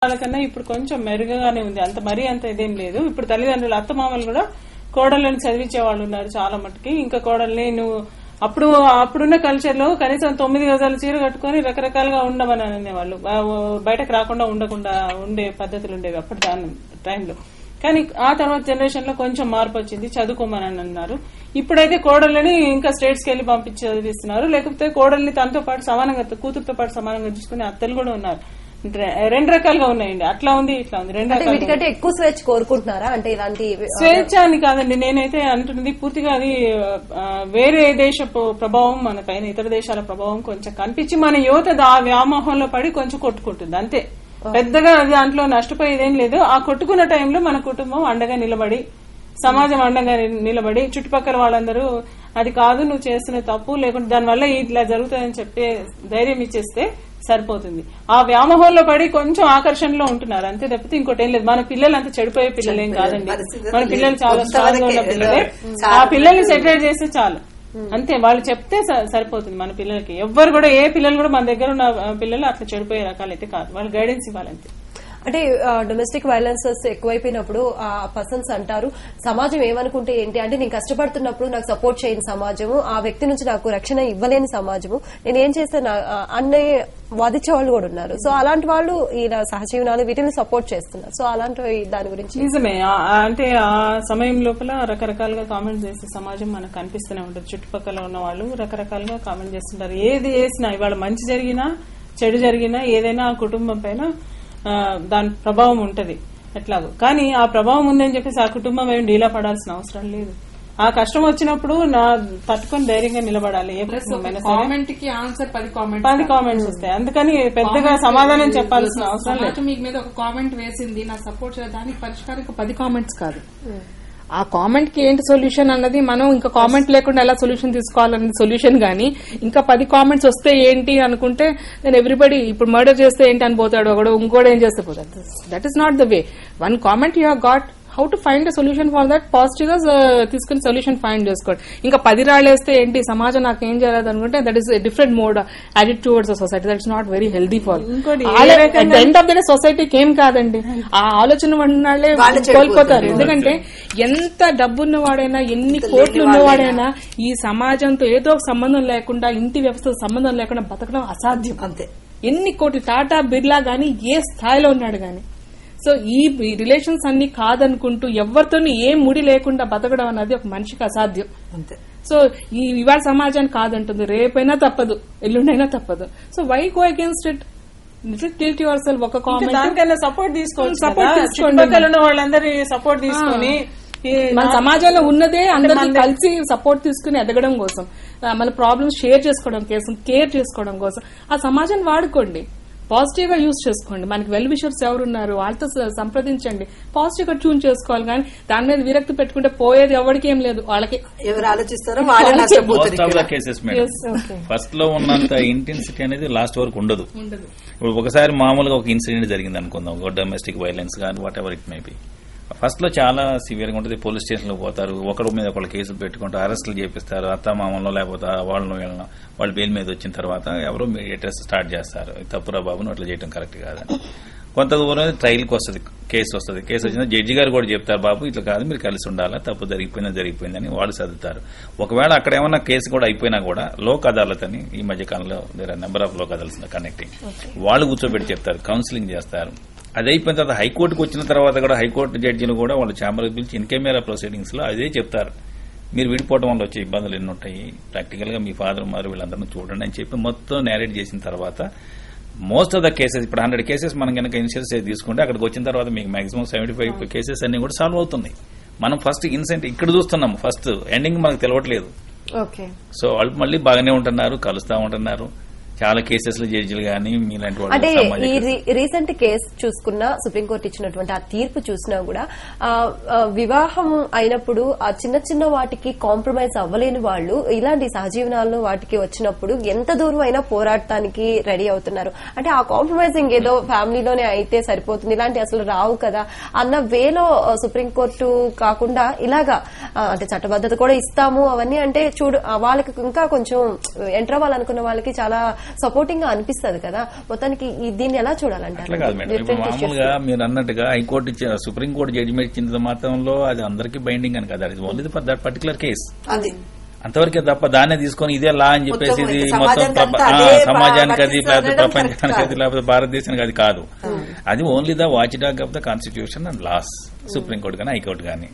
వాళ్ళకన్నా ఇప్పుడు కొంచెం మెరుగ్గానే ఉంది. అంత మరీ అంత ఇదేం లేదు. ఇప్పుడు తల్లిదండ్రులు అత్తమామలు కూడా కోడళ్ళని చదివించే వాళ్ళు ఉన్నారు చాలా మటుకి. ఇంకా కోడల్ని నువ్వు అప్పుడున్న కల్చర్ లో కనీసం 9 గజాలు చీర కట్టుకుని రకరకాలుగా ఉండమని అనేవాళ్ళు. బయటకు రాకుండా ఉండకుండా ఉండే పద్ధతులు ఉండేవి అప్పటి టైంలో. కానీ ఆ తర్వాత జనరేషన్ లో కొంచెం మార్పు వచ్చింది, చదువుకోమని అన్నారు. ఇప్పుడైతే కోడళ్ళని ఇంకా స్టేట్స్ కి వెళ్లి పంపించి చదివిస్తున్నారు. లేకపోతే కోడల్ని తనతో పాటు సమానంగా, కూతురుతో పాటు సమానంగా చూసుకునే అత్తలు కూడా ఉన్నారు. 2 రకాలుగా ఉన్నాయండి. అట్లా ఉంది, ఇట్లా ఉంది. 2 రకాలు. వీటికంటే ఎక్కువ స్వేచ్ఛ కోరుకుంటున్నారా? అంటే ఇలాంటి స్వేచ్ఛ అని కాదండి, నేనైతే అంటున్నది పూర్తిగా అది వేరే దేశపు ప్రభావం మన పైన, ఇతర దేశాల ప్రభావం కొంచెం కనిపించి మన యువత ఆ వ్యామోహంలో పడి కొంచెం కొట్టుకుంటుంది అంతే. పెద్దగా దాంట్లో నష్టపోయేదేం లేదు. ఆ కొట్టుకున్న టైంలో మన కుటుంబం అండగా నిలబడి, సమాజం అండగా నిలబడి, చుట్టుపక్కల వాళ్ళందరూ అది కాదు నువ్వు చేస్తున్న తప్పు, లేకుంటే దానివల్ల ఇట్లా జరుగుతుందని చెప్పే ధైర్యం ఇచ్చేస్తే సరిపోతుంది. ఆ వ్యామోహంలో పడి కొంచెం ఆకర్షణలో ఉంటున్నారు అంతే తప్పితే ఇంకోటి ఏం లేదు. మన పిల్లలు అంత చెడిపోయే పిల్లలేం కాదండి. మన పిల్లలు చాలా స్ట్రాంగ్ గా ఉన్న పిల్లలే. ఆ పిల్లల్ని సెటిల్ చేస్తే చాలు అంతే. వాళ్ళు చెప్తే సరిపోతుంది మన పిల్లలకి. ఎవ్వరు కూడా, ఏ పిల్లలు కూడా మన దగ్గర ఉన్న పిల్లలు అట్లా చెడిపోయే రకాలైతే కాదు. వాళ్ళు గైడెన్స్ ఇవ్వాలంతే. అంటే డొమెస్టిక్ వైలెన్సెస్ ఎక్కువైపోయినప్పుడు ఆ పర్సన్స్ అంటారు సమాజం ఏమనుకుంటే ఏంటి అంటే, నేను కష్టపడుతున్నప్పుడు నాకు సపోర్ట్ చేయని సమాజము, ఆ వ్యక్తి నుంచి నాకు రక్షణ ఇవ్వలేని సమాజము, నేను ఏం చేస్తే అన్నే వాదించే వాళ్ళు కూడా ఉన్నారు. సో అలాంటి వాళ్ళు ఇలా సహజీవనాలు వీటిని సపోర్ట్ చేస్తున్నారు. సో అలాంటి దాని గురించి నిజమే. అంటే ఆ సమయం లోపల రకరకాలుగా కామెంట్ చేసే సమాజం మనకు కనిపిస్తూనే ఉంటుంది. చుట్టుపక్కల ఉన్న వాళ్ళు రకరకాలుగా కామెంట్ చేస్తుంటారు. ఏది చేసినా, ఇవాళ మంచి జరిగినా చెడు జరిగినా ఏదైనా ఆ కుటుంబం పైన దాని ప్రభావం ఉంటది ఎట్లాగో. కానీ ఆ ప్రభావం ఉందని చెప్పేసి ఆ కుటుంబం ఏమి డీలా పడాల్సిన అవసరం లేదు. ఆ కష్టం వచ్చినప్పుడు తట్టుకొని ధైర్యంగా నిలబడాలి. ఏ కామెంట్ కి ఆన్సర్ 10 కామెంట్స్ వస్తాయి. అందుకని పెద్దగా సమాధానం చెప్పాల్సిన అవసరం లేదు. మీకు మీద ఒక కామెంట్ వేసింది నా సపోర్ట్ చేయడానికి పరిష్కారం 10 కామెంట్స్ కాదు. ఆ కామెంట్ కి ఏంటి సొల్యూషన్ అన్నది మనం ఇంకా కామెంట్ లేకుండా ఎలా సొల్యూషన్ తీసుకోవాలన్నది సొల్యూషన్ గానీ, ఇంకా 10 కామెంట్స్ వస్తే ఏంటి అనుకుంటే నేను ఎవ్రీబడి ఇప్పుడు మర్డర్ చేస్తే ఏంటి అని పోతాడు ఒకడు, ఇంకోటి ఏం చేస్తే పోతాడు. That is not the way. 1 comment you have got, how to find a solution for that, positive గా తీసుకుని సొల్యూషన్ ఫైండ్ చేసుకోండి. ఇంకా 10 రాళ్ళేస్తే ఏంటి సమాజం నాకు ఏం చేయలేదు అనుకుంటే that is different mode attitude towards society. That is not very healthy for end of the day. సొసైటీకి ఏం కాదండి, ఆ ఆలోచన వాళ్ళే కోల్పోతారు. ఎందుకంటే ఎంత డబ్బున్నవాడైనా, ఎన్ని కోట్లు ఉన్నవాడైనా ఈ సమాజంతో ఏదో ఒక సంబంధం లేకుండా, ఇంటి వ్యవస్థతో సంబంధం లేకుండా బతకడం అసాధ్యం. అంతే. ఎన్ని కోట్లు, టాటా బిర్లా గానీ ఏ స్థాయిలో ఉన్నాడు గానీ. సో ఈ రిలేషన్స్ అన్ని కాదనుకుంటూ ఎవరితో ఏ ముడి లేకుండా బతకడం అన్నది ఒక మనిషికి అసాధ్యం. అంతే. సో ఈ ఇవాళ సమాజాన్ని కాదంటుంది, రేపైనా తప్పదు, ఎల్లుండైనా తప్పదు. So why go against it? Tilt yourself. ఒక కామెంట్ దానికన్నా సపోర్ట్ తీసుకోండి. వాళ్ళందరి సపోర్ట్ తీసుకొని మన సమాజంలో ఉన్నదే అందరినీ కలిసి సపోర్ట్ తీసుకుని ఎదగడం కోసం, మన ప్రాబ్లమ్స్ షేర్ చేసుకోవడం కోసం, కేర్ చేసుకోవడం కోసం ఆ సమాజాన్ని వాడుకోండి. పాజిటివ్ గా యూజ్ చేసుకోండి. మనకి వెల్ విషర్స్ ఎవరున్నారు వాళ్ళతో సంప్రదించండి. పాజిటివ్ గా ట్యూన్ చేసుకోవాలి. కానీ దాని మీద విరక్తి పెట్టుకుంటే పోయేది ఎవరికి ఏం లేదు. వాళ్ళకి ఎవరు ఆలోచిస్తారో ఫస్ట్ లో ఉన్నంత ఇంటెన్సిటీ అనేది లాస్ట్ వరకు ఉండదు. ఇప్పుడు ఒకసారి మామూలుగా ఒక ఇన్సిడెంట్ జరిగింది అనుకుందాం, ఒక డొమెస్టిక్ వైలెన్స్ కానీ what ever it may be. First లో చాలా సివియర్ గా ఉంటుంది. పోలీస్ స్టేషన్ లో పోతారు, ఒకరి మీద ఒకళ్ళు కేసులు పెట్టుకుంటారు, అరెస్టులు చేపిస్తారు. అత్త మామూలు లేకపోతే వాళ్ళు బెయిల్ మీద వచ్చిన తర్వాత ఎవరో మీడియేటర్స్ స్టార్ట్ చేస్తారు, తప్పురా బాబును అట్లా చేయడం కరెక్ట్ కాదని. కొంత దూరం ట్రయల్కి వస్తుంది, కేసు వస్తుంది. కేసు వచ్చిన జడ్జి గారు కూడా చెప్తారు, బాబు ఇట్లా కాదు, మీరు కలిసి ఉండాలా, తప్పు జరిగిపోయిందని వాళ్ళు చదువుతారు. ఒకవేళ అక్కడ ఏమన్నా కేసు కూడా అయిపోయినా కూడా లోక్ అదాలత్ అని ఈ మధ్య కాలంలో there are number of Lok Adalat connecting, వాళ్ళు కూర్చోబెట్టి చెప్తారు, కౌన్సిలింగ్ చేస్తారు. అది అయిపోయిన తర్వాత హైకోర్టుకు వచ్చిన తర్వాత కూడా హైకోర్టు జడ్జిలు కూడా వాళ్ళు ఛాంబర్కి పిలిచి ఇన్ కెమెరా ప్రొసీడింగ్స్ లో అదే చెప్తారు, మీరు విడిపోవడం వల్ల వచ్చే ఇబ్బందులు ఎన్ని ఉంటాయి, ప్రాక్టికల్ గా మీ ఫాదర్ మారు వీళ్ళందరినీ చూడండి అని చెప్పి మొత్తం నేరేట్ చేసిన తర్వాత మోస్ట్ ఆఫ్ ద కేసెస్, ఇప్పుడు 100 కేసెస్ మనం కనుక ఇన్సూరెన్స్ తీసుకుంటే అక్కడికి వచ్చిన తర్వాత మీకు మాక్సిమం 75 కేసెస్ అన్ని కూడా సాల్వ్ అవుతున్నాయి. మనం ఫస్ట్ ఇన్సెంట్ ఇక్కడ చూస్తున్నాము, ఫస్ట్ ఎండింగ్ మనకు తెలియట్లేదు. సో వాళ్ళు మళ్ళీ బాగానే ఉంటున్నారు, కలుస్తా ఉంటున్నారు. చాలా కేసెస్ లో జడ్జిలు గానీ మీలాంటి వాళ్ళు. అంటే ఈ రీసెంట్ కేసు చూసుకున్నా, సుప్రీంకోర్టు ఇచ్చినటువంటి ఆ తీర్పు చూసినా కూడా వివాహం అయినప్పుడు ఆ చిన్న చిన్న వాటికి కాంప్రమైజ్ అవ్వలేని వాళ్ళు ఇలాంటి సహజీవనాల్లో వాటికి వచ్చినప్పుడు ఎంత దూరం అయినా పోరాడటానికి రెడీ అవుతున్నారు. అంటే ఆ కాంప్రమైజింగ్ ఏదో ఫ్యామిలీలోనే అయితే సరిపోతుంది, ఇలాంటి అసలు రావు కదా అన్న వేలో సుప్రీంకోర్టు కాకుండా ఇలాగా అంటే చట్టబద్ధత కూడా ఇస్తాము అవన్నీ అంటే చూడు వాళ్ళకి ఇంకా కొంచెం ఎంటర్ అవ్వాలనుకున్న వాళ్ళకి చాలా సపోర్టింగ్ గా అనిపిస్తుంది కదా. మొత్తానికి దీన్ని ఎలా చూడాలంటారు? అట్లా కాదు మేడం. ఇప్పుడు మామూలుగా మీరు అన్నట్టుగా హైకోర్టు సుప్రీంకోర్టు జడ్జిమెంట్ ఇచ్చిన మాత్రంలో అది అందరికీ బైండింగ్ అని కదా, అది only for that particular case అంతవరకే తప్ప దాన్నే తీసుకొని ఇదే లా అని చెప్పేసి ఇది మొత్తం సమాజానికి అది లేకపోతే ప్రపంచానికి అది లేకపోతే భారతదేశానికి అది కాదు. అది only the watchdog of the constitution and laws, supreme court కానీ హైకోర్టు కానీ.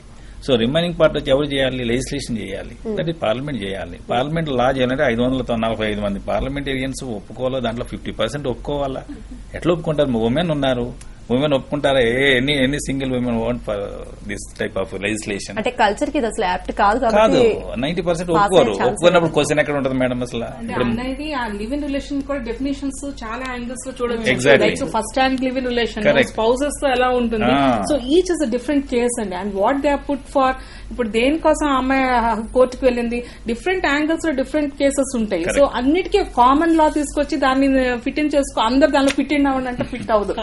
సో రిమైనింగ్ పార్ట్ వచ్చి ఎవరు చేయాలి? లెజిస్లేషన్ చేయాలి, దట్ ఈ పార్లమెంట్ చేయాలి. పార్లమెంట్ లా చేయాలంటే 545 మంది పార్లమెంటేరియన్స్ ఒప్పుకోవాలో, దాంట్లో 50% ఒప్పుకోవాలా? ఎట్లా ఒప్పుకుంటారు? ఉమెన్ ఉన్నారు, ఉమెన్ ఒప్పుకుంటారా? ఎన్ని single women want for this type of legislation? అంటే కల్చర్ కి అసలు యాప్ట్ కాదు. 90% ఒప్పుకోరు. ఒప్పుకున్నప్పుడు క్వశ్చన్ ఎక్కడ ఉంటుంది మేడం అసలు? అనేది ఆ లివ్ ఇన్ రిలేషన్ కూడా డెఫినేషన్స్ చాలా యాంగిల్స్ లో చూడొచ్చు. Exactly. Like first hand live in relation spouses తో ఎలా ఉంటుంది. So each is a different case అండి. And what they are put for, ఇప్పుడు దేనికోసం అమ్మాయి కోర్టుకు వెళ్ళింది, డిఫరెంట్ యాంగిల్స్ లో డిఫరెంట్ కేసెస్ ఉంటాయి. సో అన్నిటికీ కామన్ లా తీసుకొచ్చి దాన్ని ఫిట్ ఇన్ చేసుకో, అందరు దానిలో ఫిట్ ఇన్ అవ్వండి ఫిట్ అవ్వదు,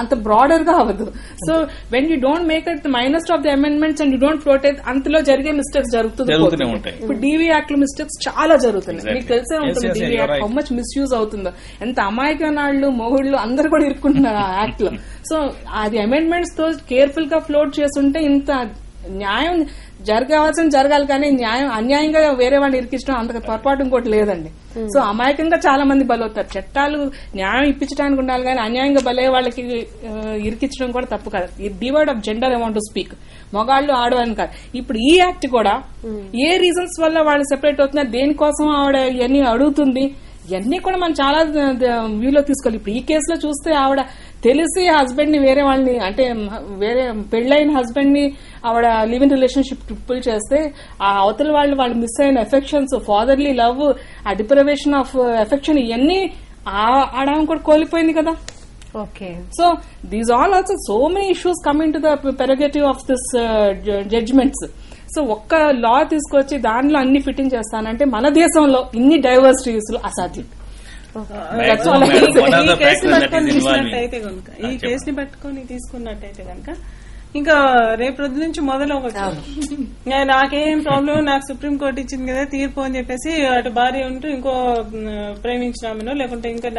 అంత బ్రాడర్ గా అవ్వదు. So when you don't make it minus of the amendments and you don't protect, అంతలో జరిగే మిస్టేక్స్ జరుగుతూనే ఉంటాయి. ఇప్పుడు డీవీ యాక్ట్ లో మిస్టేక్స్ చాలా జరుగుతున్నాయి, మీకు తెలిసే ఉంటుంది DV act how much misuse అవుతుందో. ఎంత అమాయకనాళ్ళు మొగుళ్ళు అందరు కూడా ఇరుక్కుంటున్నారు ఆ యాక్ట్ లో. సో అది అమెండ్మెంట్స్ తో కేర్ఫుల్ గా ఫ్లోట్ చేస్తుంటే ఇంత న్యాయం జరగాల్సిన జరగాలి, కానీ న్యాయం అన్యాయంగా వేరే వాడిని ఇరికించడం అంత పొరపాటు ఇంకోటి లేదండి. సో అమాయకంగా చాలా మంది బలవుతారు. చట్టాలు న్యాయం ఇప్పించడానికి ఉండాలి, కానీ అన్యాయంగా బలే వాళ్ళకి ఇరికించడం కూడా తప్పు కాదు. ఈ divide of gender I want to speak, మగాళ్ళు ఆడవాళ్ళని కాదు. ఇప్పుడు ఈ యాక్ట్ కూడా ఏ రీజన్స్ వల్ల వాళ్ళు సెపరేట్ అవుతున్నారు, దేనికోసం ఆవిడ ఇవన్నీ అడుగుతుంది, ఇవన్నీ కూడా మనం చాలా వ్యూలో తీసుకోవాలి. ఇప్పుడు ఈ కేసులో చూస్తే ఆవిడ తెలిసి హస్బెండ్ ని వేరే వాళ్ళని, అంటే వేరే పెళ్లైన హస్బెండ్ ని ఆవిడ లివ్ ఇన్ రిలేషన్షిప్ ట్రిపుల్ చేస్తే ఆ అవతల వాళ్ళు మిస్ అయిన ఎఫెక్షన్స్, ఫాదర్లీ లవ్, ఆ డిప్రవేషన్ ఆఫ్ ఎఫెక్షన్, ఇవన్నీ ఆడడం కూడా కోల్పోయింది కదా. Okay. So these all also so many issues coming to the prerogative of this judgements. So ఒక్క లా తీసుకొచ్చి దానిలో అన్ని ఫిట్టింగ్ చేస్తానంటే మన దేశంలో ఇన్ని డైవర్సిటీస్ అసాధ్యం. ఈ కేసుని పట్టుకొని తీసుకున్నట్టయితే కనుక ఇంకా రేపు రోజు నుంచి మొదలవచ్చు. నాకేం ప్రాబ్లం, నాకు సుప్రీంకోర్టు ఇచ్చింది కదా తీర్పు అని చెప్పేసి అటు భార్య ఉంటూ ఇంకో ప్రేమించిన ఆమెనో లేకుంటే ఇంకా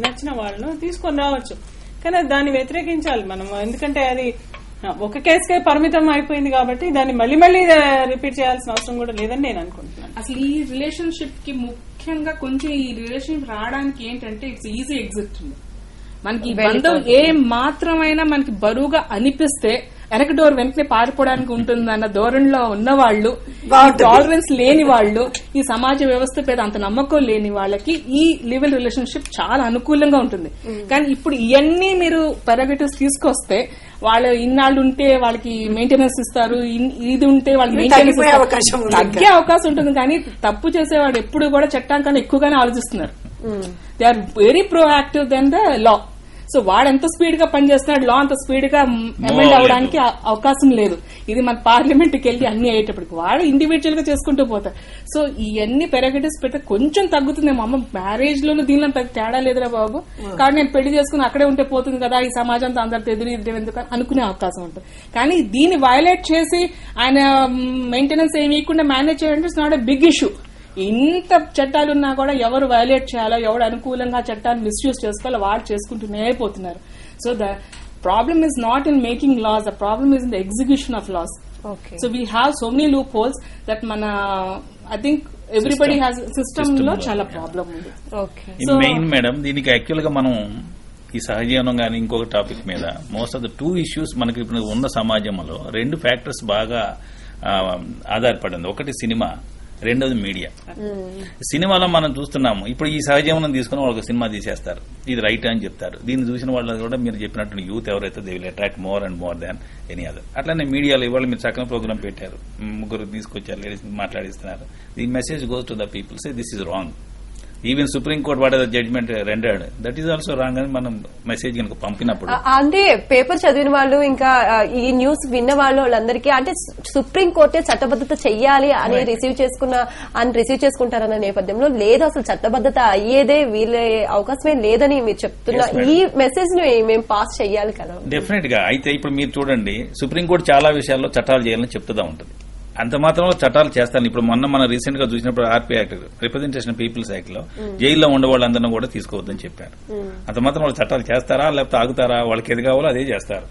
నచ్చిన వాళ్ళను తీసుకొని రావచ్చు. కానీ దాన్ని వ్యతిరేకించాలి మనం, ఎందుకంటే అది ఒక కేసుకే పరిమితం అయిపోయింది కాబట్టి దాన్ని మళ్ళీ మళ్ళీ రిపీట్ చేయాల్సిన అవసరం కూడా లేదని నేను అనుకుంటున్నాను. అసలు ఈ రిలేషన్షిప్ కి ముఖ్యంగా కొంచెం ఈ రిలేషన్షిప్ రావడానికి ఏంటంటే ఇట్స్ ఈజీ ఎగ్జిట్. మనకి బంధం ఏ మాత్రమైనా మనకి బరువుగా అనిపిస్తే వెనక డోర్ వెంటనే పారిపోవడానికి ఉంటుందన్న ధోరణిలో ఉన్నవాళ్లు, టాలరెన్స్ లేని వాళ్ళు, ఈ సమాజ వ్యవస్థ మీద అంత నమ్మకం లేని వాళ్ళకి ఈ లివ్ ఇన్ రిలేషన్షిప్ చాలా అనుకూలంగా ఉంటుంది. కానీ ఇప్పుడు ఇవన్నీ మీరు ప్రెరోగేటివ్స్ తీసుకొస్తే వాళ్ళు ఇన్నాళ్ళు ఉంటే వాళ్ళకి మెయింటెనెన్స్ ఇస్తారు, ఇది ఉంటే వాళ్ళకి మెయింటెనెన్స్ తగ్గే అవకాశం ఉంటుంది. కానీ తప్పు చేసేవాడు ఎప్పుడు కూడా చట్టానికన్నా ఎక్కువగానే ఆలోచిస్తున్నారు. They are very proactive then the law. So వాడు ఎంత స్పీడ్ గా పనిచేస్తున్నాడు, లా అంత స్పీడ్ గా అమెండ్ అవడానికి అవకాశం లేదు. ఇది మన పార్లమెంట్ కి వెళ్లి అన్ని అయ్యేటప్పటికి వాడు ఇండివిజువల్ గా చేసుకుంటూ పోతారు. సో ఇవన్నీ ప్రెరోగేటివ్స్ పెడితే కొంచెం తగ్గుతుందేమో. అమ్మ మ్యారేజ్ లోనూ దీనిలో తేడా లేదురా బాబు, కాబట్టి నేను పెళ్లి చేసుకుని అక్కడే ఉంటే పోతుంది కదా, ఈ సమాజంతో అందరితో ఎదురు ఎందుకు అనుకునే అవకాశం ఉంటుంది. కానీ దీన్ని వయలేట్ చేసి ఆయన మెయింటెనెన్స్ ఏమి ఇవ్వకుండా మేనేజ్ చేయాలంటే it's not a big issue. ఇంత చట్టాలున్నా కూడా ఎవరు వయలేట్ చేయాలో, ఎవరు అనుకూలంగా చట్టాన్ని మిస్యూజ్ చేసుకోవాలో వాళ్ళు చేసుకుంటూనే పోతున్నారు. So the problem is not in making laws, the problem is in the execution of laws. So we have so many loop దట్ that I think everybody has system లో చాలా ప్రాబ్లం ఉంది. Main madam దీనికి actual గా మనం ఈ సహజీవనం గానీ ఇంకొక టాపిక్ మీద మోస్ట్ ఆఫ్ ద 2 ఇష్యూస్ మనకి ఇప్పుడు ఉన్న సమాజంలో 2 ఫ్యాక్టర్స్ బాగా ఆధారపడింది. ఒకటి సినిమా, రెండోది మీడియా. సినిమాలో మనం చూస్తున్నాము, ఇప్పుడు ఈ సహజీవనం తీసుకుని వాళ్ళకి సినిమా తీసేస్తారు, ఇది రైట్ అని చెప్తారు. దీన్ని చూసిన వాళ్ళు కూడా మీరు చెప్పినట్టు యూత్ ఎవరైతే they will attract more and more than any other. అట్లానే మీడియాలో ఇవాళ మీరు చక్కగా ప్రోగ్రామ్ పెట్టారు, 3 తీసుకొచ్చారు, లేడీస్ మాట్లాడిస్తున్నారు. The message goes to the people, say this is wrong. Even supreme court what judgment rendered, that is also wrong అని మనం మెసేజ్ కనుక పంపినప్పుడు, అంటే పేపర్ చదివిన వాళ్ళు ఇంకా ఈ న్యూస్ విన్న వాళ్ళందరికీ అంటే సుప్రీం కోర్టే చట్టబద్దత చెయ్యాలి అని రిసీవ్ చేసుకుంటారన్న నేపథ్యంలో లేదు, అసలు చట్టబద్దత అయ్యేదే వీళ్ళే అవకాశమే లేదని మీరు చెప్తున్నా. ఈ మెసేజ్ ను మేము పాస్ చెయ్యాలి కదా. డెఫినెట్ గా. అయితే ఇప్పుడు మీరు చూడండి, సుప్రీంకోర్టు చాలా విషయాల్లో చట్టాలు చేయాలని చెప్తుందా ఉంటుంది. అంత మాత్రంలో చట్టాలు చేస్తాను. ఇప్పుడు మొన్న మనం రీసెంట్ గా చూసినప్పుడు RP act, representation people's act లో జైల్లో ఉండే వాళ్ళందరినీ కూడా తీసుకోవద్దని చెప్పారు. అంత మాత్రం వాళ్ళు చట్టాలు చేస్తారా లేకపోతే ఆగుతారా? వాళ్ళకి ఏది కావాలో అదే చేస్తారు.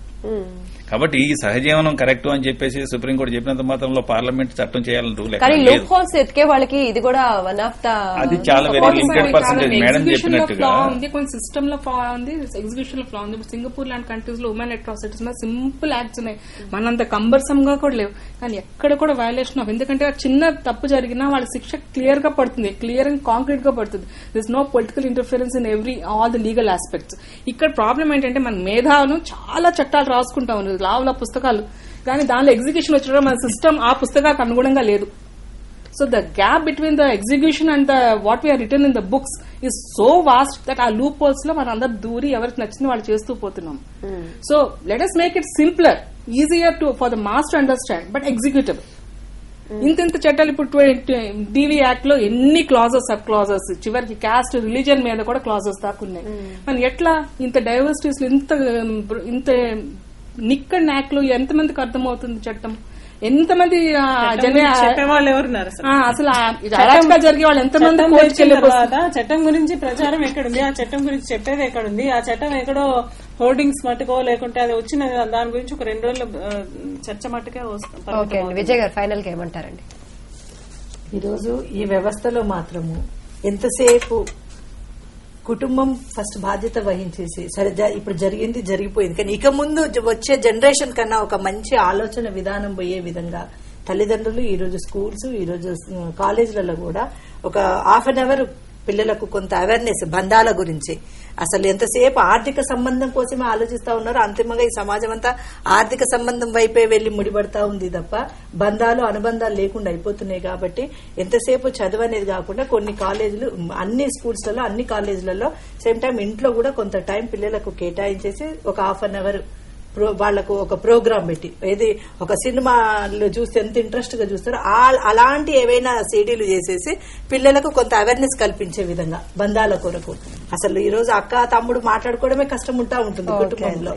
కాబట్టి ఈ సహజీవనం కరెక్ట్ అని చెప్పేసి సుప్రీంకోర్టు చెప్పినంత మాత్రంలో పార్లమెంట్ చట్టం చేయాలని రూల్ లూప్ హోల్స్ ఎతికే వాళ్ళకి ఇది కూడా వన్ ఆఫ్ ద అది చాలా వెరీ లిమిటెడ్ పర్సెంటేజ్. మేడం చెప్పినట్టుగా కొన్ని సిస్టమ్ లో ఫ్లా ఉంది, ఎగ్జిక్యూషన్ లో ఫ్లా ఉంది. సింగపూర్ లాంటి కంట్రీస్ లో ఉమెన్ అట్రాసిటీస్ మీద సింపుల్ యాక్ట్స్ ఉన్నాయి, మనంత కంబర్సమ్ గా కూడా లేవు. కానీ ఎక్కడ కూడా వయలేషన్ ఆఫ్, ఎందుకంటే చిన్న తప్పు జరిగినా వాళ్ళ శిక్ష క్లియర్ గా పడుతుంది, క్లియర్ అండ్ కాంక్రీట్ గా పడుతుంది. This no political interference in all the legal aspects. ఇక్కడ ప్రాబ్లం ఏంటంటే మన మేధావులు చాలా చట్టాలు రాసుకుంటా ఉన్నారు, లావుల పుస్తకాలు, కానీ దానిలో ఎగ్జిక్యూషన్ వచ్చడం మన సిస్టమ్ ఆ పుస్తకాలకు అనుగుణంగా లేదు. So the gap between the execution and the what we are return in the books is so vast that ఆ లూప్ హోల్స్ లో మనం అందరు దూరి ఎవరికి నచ్చింది వాళ్ళు చేస్తూ పోతున్నాం. So let us make it simpler, easier to for the mass to understand, but executable. ఇంత చట్టాలు ఇప్పుడు డివి యాక్ట్ లో ఎన్ని క్లాజెస్, సబ్ క్లాజెస్, చివరికి క్యాస్ట్ రిలీజియన్ మీద కూడా క్లాజెస్ దాకా ఉన్నాయి. మనం ఎట్లా ఇంత డైవర్సిటీస్, ఇంత నిక్కడ్ యాక్ట్ లో ఎంతమందికి అర్థమవుతుంది చట్టం? ఎంతమంది చెప్పేవాళ్ళు ఎవరున్నారు అసలు అరాచకాలు జరిగే వాళ్ళు ఎంతమంది? చట్టం గురించి ప్రచారం ఎక్కడుంది? ఆ చట్టం గురించి చెప్పేది ఎక్కడుంది? ఆ చట్టం ఎక్కడో హోర్డింగ్స్ మట్టుకో, లేకుంటే అది వచ్చిన దాని గురించి ఒక 2 రోజుల చర్చ మట్టుకే వస్తుంది. విజయ్ గారు ఫైనల్ గా ఏమంటారండి? ఈరోజు ఈ వ్యవస్థలో మాత్రము ఎంతసేపు కుటుంబం ఫస్ట్ బాధ్యత వహించేసి, సరే ఇప్పుడు జరిగింది జరిగిపోయింది, కానీ ఇక ముందు వచ్చే జనరేషన్ కన్నా ఒక మంచి ఆలోచన విధానం పోయే విధంగా తల్లిదండ్రులు ఈరోజు స్కూల్స్, ఈరోజు కాలేజీలలో కూడా ఒక హాఫ్ అన్ అవర్ పిల్లలకు కొంత అవేర్నెస్ బంధాల గురించి, అసలు ఎంతసేపు ఆర్థిక సంబంధం కోసమే ఆలోచిస్తా ఉన్నారు. అంతిమంగా ఈ సమాజం అంతా ఆర్థిక సంబంధం వైపే వెళ్లి ముడిపడతా ఉంది తప్ప బంధాలు అనుబంధాలు లేకుండా అయిపోతున్నాయి. కాబట్టి ఎంతసేపు చదువు అనేది కాకుండా కొన్ని కాలేజీలు, అన్ని స్కూల్స్లలో, అన్ని కాలేజీలలో సేమ్ టైం ఇంట్లో కూడా కొంత టైం పిల్లలకు కేటాయించేసి ఒక హాఫ్ అన్ అవర్ వాళ్లకు ఒక ప్రోగ్రాం పెట్టి, ఏది ఒక సినిమాలు చూస్తే ఎంత ఇంట్రెస్ట్ గా చూస్తారో అలాంటి ఏవైనా సీడీలు చేసేసి పిల్లలకు కొంత అవేర్నెస్ కల్పించే విధంగా బంధాల కొరకు. అసలు ఈ రోజు అక్క తమ్ముడు మాట్లాడుకోవడమే కష్టం ఉంటా ఉంటుంది కుటుంబంలో.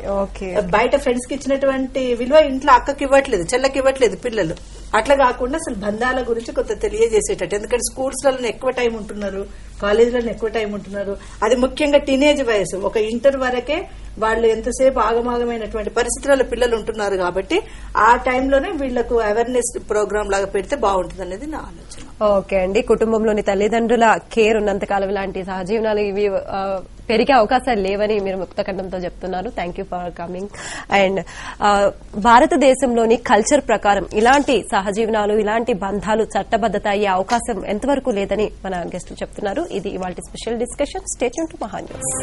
బయట ఫ్రెండ్స్ కి ఇచ్చినటువంటి విలువ ఇంట్లో అక్కకి ఇవ్వట్లేదు, చెల్లకి ఇవ్వట్లేదు పిల్లలు. అట్లా కాకుండా అసలు బంధాల గురించి కొంత తెలియజేసేటట్టు, ఎందుకంటే స్కూల్స్ లలో ఎక్కువ టైం ఉంటున్నారు, కాలేజీలలో ఎక్కువ టైం ఉంటున్నారు. అది ముఖ్యంగా టీనేజ్ వయసు, ఒక ఇంటర్ వరకే వాళ్ళు ఎంతసేపు ఆగమాగమైనటువంటి పరిస్థితుల్లో పిల్లలు ఉంటున్నారు. కాబట్టి ఆ టైంలోనే వీళ్లకు అవేర్నెస్ ప్రోగ్రామ్ లాగా పెడితే బాగుంటుంది అనేది నా ఆలోచన. ఓకే అండి, కుటుంబంలోని తల్లిదండ్రుల కేర్ ఉన్నంతకాలం ఇలాంటి సహజీవనాలు ఇవి పెరిగే అవకాశాలు లేవని మీరు ముక్తఖండంతో చెప్తున్నారు. Thank you for coming. And భారతదేశంలోని కల్చర్ ప్రకారం ఇలాంటి సహజీవనాలు, ఇలాంటి బంధాలు చట్టబద్దత అయ్యే అవకాశం ఎంతవరకు లేదని మన గెస్టులు చెప్తున్నారు. ఇది ఇవాల్టి special discussion. Stay tune to మహా న్యూస్.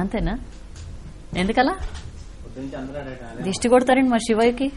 అంతేనా? ఎందుకలా దిష్టి కొడతారండి మా శివయ్యకి?